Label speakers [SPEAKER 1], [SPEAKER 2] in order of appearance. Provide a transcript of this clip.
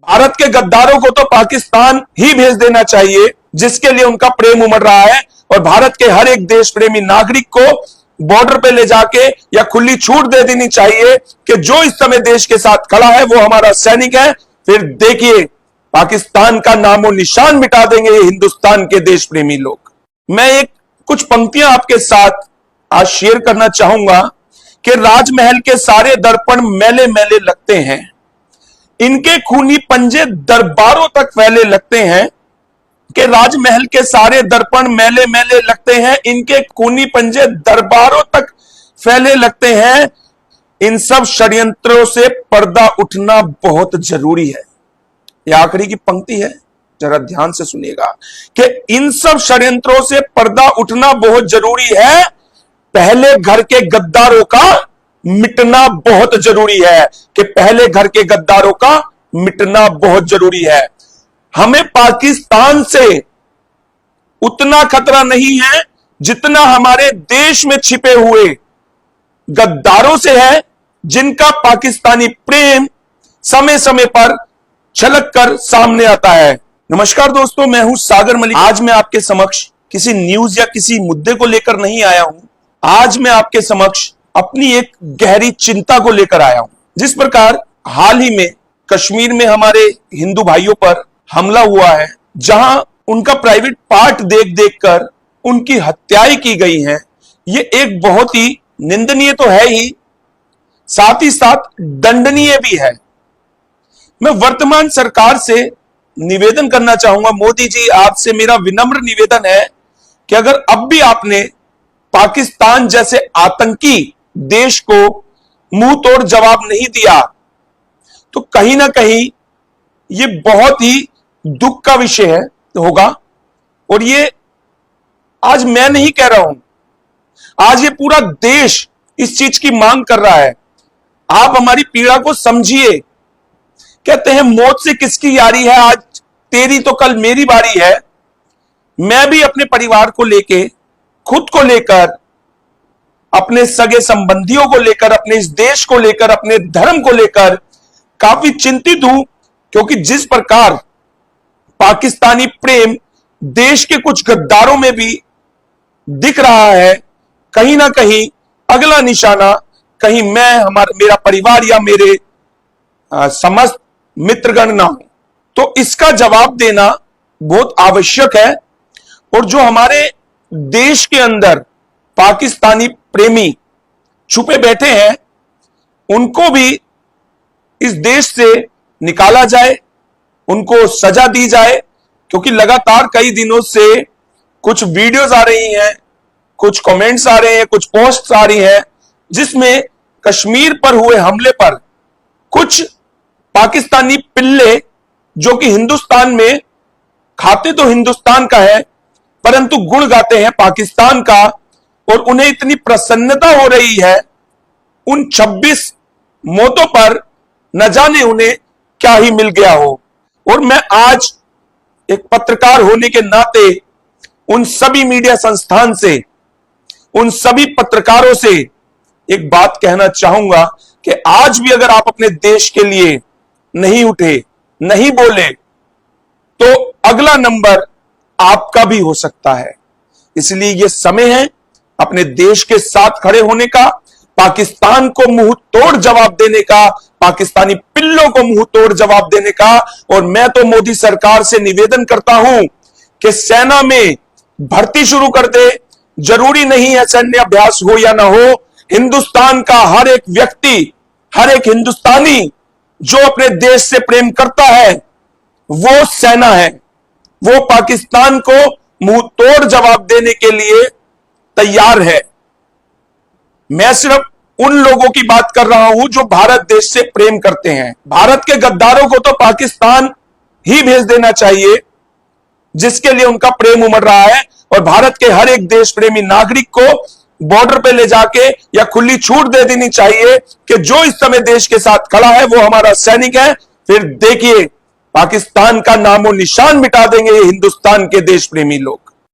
[SPEAKER 1] भारत के गद्दारों को तो पाकिस्तान ही भेज देना चाहिए, जिसके लिए उनका प्रेम उमड़ रहा है, और भारत के हर एक देश प्रेमी नागरिक को बॉर्डर पे ले जाके या खुली छूट दे देनी चाहिए कि जो इस समय देश के साथ खड़ा है वो हमारा सैनिक है। फिर देखिए पाकिस्तान का नामो निशान मिटा देंगे ये हिंदुस्तान के देश प्रेमी लोग। मैं एक कुछ पंक्तियां आपके साथ आज शेयर करना चाहूंगा कि राजमहल के सारे दर्पण मैले मैले लगते हैं, इनके खूनी पंजे दरबारों तक फैले लगते हैं, कि राजमहल के सारे दर्पण मैले मैले लगते हैं, इनके खूनी पंजे दरबारों तक फैले लगते हैं। इन सब षड्यंत्रों से पर्दा उठना बहुत जरूरी है। यह आखिरी की पंक्ति है, जरा ध्यान से सुनिएगा कि इन सब षड्यंत्रों से पर्दा उठना बहुत जरूरी है। पहले घर के गद्दारों का मिटना बहुत जरूरी है, कि पहले घर के गद्दारों का मिटना बहुत जरूरी है। हमें पाकिस्तान से उतना खतरा नहीं है जितना हमारे देश में छिपे हुए गद्दारों से है, जिनका पाकिस्तानी प्रेम समय समय पर छलक कर सामने आता है। नमस्कार दोस्तों, मैं हूं सागर मलिक। आज मैं आपके समक्ष किसी न्यूज या किसी मुद्दे को लेकर नहीं आया हूं। आज मैं आपके समक्ष अपनी एक गहरी चिंता को लेकर आया हूं। जिस प्रकार हाल ही में कश्मीर में हमारे हिंदू भाइयों पर हमला हुआ है, जहां उनका प्राइवेट पार्ट देख देखकर उनकी हत्याएं की गई हैं, ये एक बहुत ही निंदनीय तो है ही, साथ ही साथ दंडनीय भी है। मैं वर्तमान सरकार से निवेदन करना चाहूंगा, मोदी जी आपसे मेरा विनम्र निवेदन है कि अगर अब भी आपने पाकिस्तान जैसे आतंकी देश को मुंह तोड़ जवाब नहीं दिया, तो कहीं ना कहीं ये बहुत ही दुख का विषय है होगा। और ये आज मैं नहीं कह रहा हूं, आज ये पूरा देश इस चीज की मांग कर रहा है। आप हमारी पीड़ा को समझिए। कहते हैं मौत से किसकी यारी है, आज तेरी तो कल मेरी बारी है। मैं भी अपने परिवार को लेके, खुद को लेकर, अपने सगे संबंधियों को लेकर, अपने इस देश को लेकर, अपने धर्म को लेकर काफी चिंतित हूं, क्योंकि जिस प्रकार पाकिस्तानी प्रेम देश के कुछ गद्दारों में भी दिख रहा है, कहीं ना कहीं अगला निशाना कहीं मैं, मेरा परिवार या मेरे समस्त मित्रगण ना हो। तो इसका जवाब देना बहुत आवश्यक है। और जो हमारे देश के अंदर पाकिस्तानी प्रेमी छुपे बैठे हैं, उनको भी इस देश से निकाला जाए, उनको सजा दी जाए। क्योंकि लगातार कई दिनों से कुछ वीडियोस आ रही हैं, कुछ कमेंट्स आ रहे हैं, कुछ पोस्ट्स आ रही हैं, जिसमें कश्मीर पर हुए हमले पर कुछ पाकिस्तानी पिल्ले, जो कि हिंदुस्तान में खाते तो हिंदुस्तान का है परंतु गुण गाते हैं पाकिस्तान का, और उन्हें इतनी प्रसन्नता हो रही है उन 26 मौतों पर, न जाने उन्हें क्या ही मिल गया हो। और मैं आज एक पत्रकार होने के नाते उन सभी मीडिया संस्थान से, उन सभी पत्रकारों से एक बात कहना चाहूंगा कि आज भी अगर आप अपने देश के लिए नहीं उठे, नहीं बोले, तो अगला नंबर आपका भी हो सकता है। इसलिए यह समय है अपने देश के साथ खड़े होने का, पाकिस्तान को मुंह तोड़ जवाब देने का, पाकिस्तानी पिल्लों को मुंह तोड़ जवाब देने का। और मैं तो मोदी सरकार से निवेदन करता हूं कि सेना में भर्ती शुरू कर दे। जरूरी नहीं है सैन्य अभ्यास हो या ना हो, हिंदुस्तान का हर एक व्यक्ति, हर एक हिंदुस्तानी जो अपने देश से प्रेम करता है, वो सेना है, वो पाकिस्तान को मुंह तोड़ जवाब देने के लिए तैयार है। मैं सिर्फ उन लोगों की बात कर रहा हूं जो भारत देश से प्रेम करते हैं। भारत के गद्दारों को तो पाकिस्तान ही भेज देना चाहिए, जिसके लिए उनका प्रेम उमड़ रहा है, और भारत के हर एक देश प्रेमी नागरिक को बॉर्डर पे ले जाके या खुली छूट दे देनी चाहिए कि जो इस समय देश के साथ खड़ा है वो हमारा सैनिक है। फिर देखिए पाकिस्तान का नामो निशान मिटा देंगे ये हिंदुस्तान के देश प्रेमी लोग।